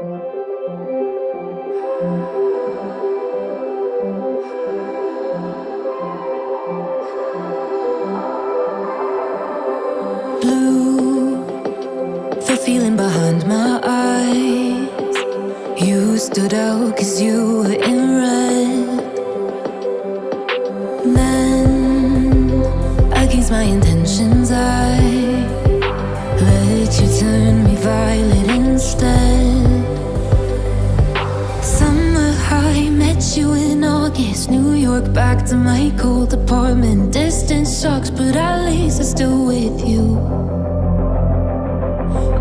Blue, the feeling behind my eyes. You stood out 'cause you were in red. Then, against my intentions, I let you turn me violet instead. Summer high, met you in August. New York, back to my cold apartment. Distance sucks, but at least I'm still with you.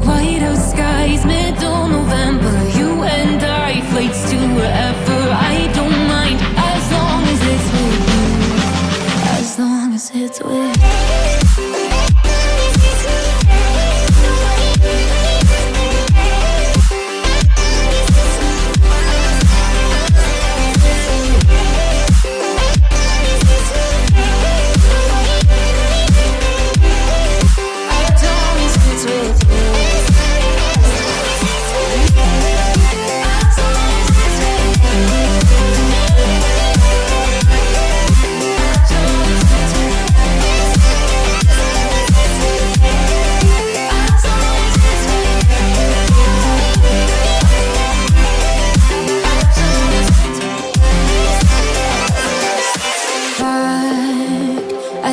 White out skies, middle November. You and I, flights to wherever. I don't mind, as long as it's with you. As long as it's with you.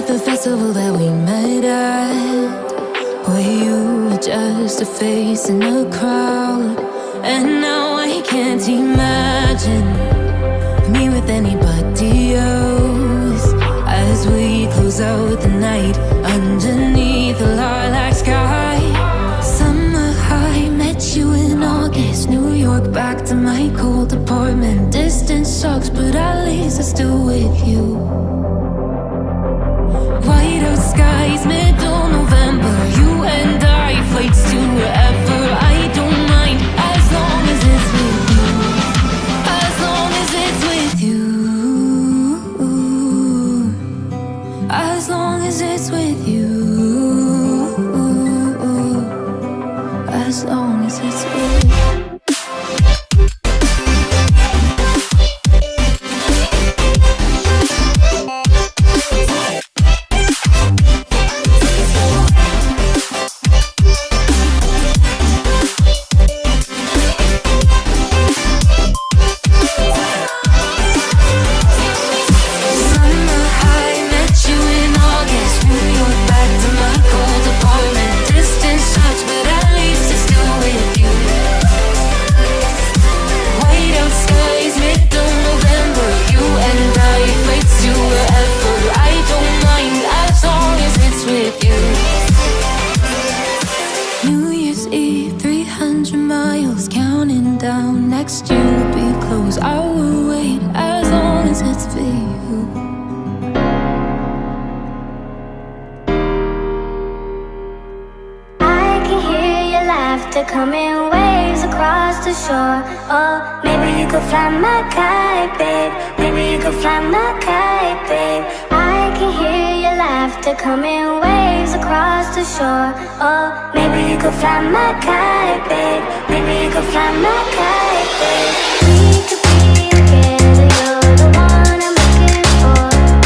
The festival that we met at, where you were just a face in a crowd. And now I can't imagine me with anybody else. As we close out the night underneath the lilac sky. Summer high, met you in August. New York, back to my cold apartment. Distance sucks, but at least I'm still with you. White out skies, middle November. You and I, flights to wherever. I don't mind, as long as it's with you. As long as it's with you. As long as it's with you. As long as it's with you. New Year's Eve, 300 miles, counting down. Next year will be close. I will wait as long as it's for you. I can hear your laughter coming waves across the shore. Oh, maybe you could fly my kite, babe. Maybe you could fly my kite, babe. I can hear your laughter coming waves across the shore. Oh, maybe you could fly my kite, babe. Maybe you could fly my kite, babe. We could be together, you're the one I'm looking for.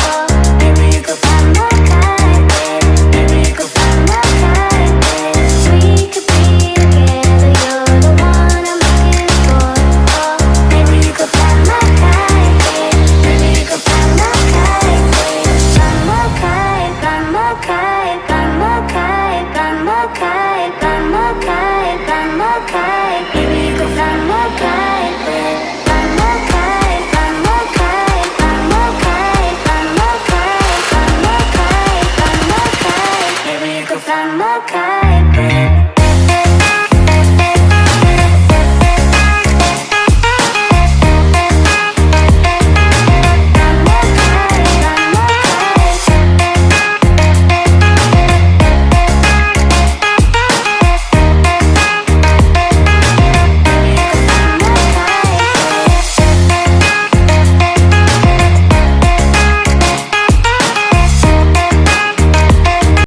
Oh, maybe you could fly my kite, babe. Maybe you could fly my kite, babe. We could be together, you're the one I'm looking for. Oh, maybe you could fly my kite, babe. Maybe you could fly my kite, babe. Fly my kite, fly my kite, fly my kite, fly my kite, fly my kite, fly my kite. Maybe you could fly my kite, babe. Fly my kite, fly my kite, fly my kite, fly my kite, fly my kite, fly my kite. Maybe you could fly my kite.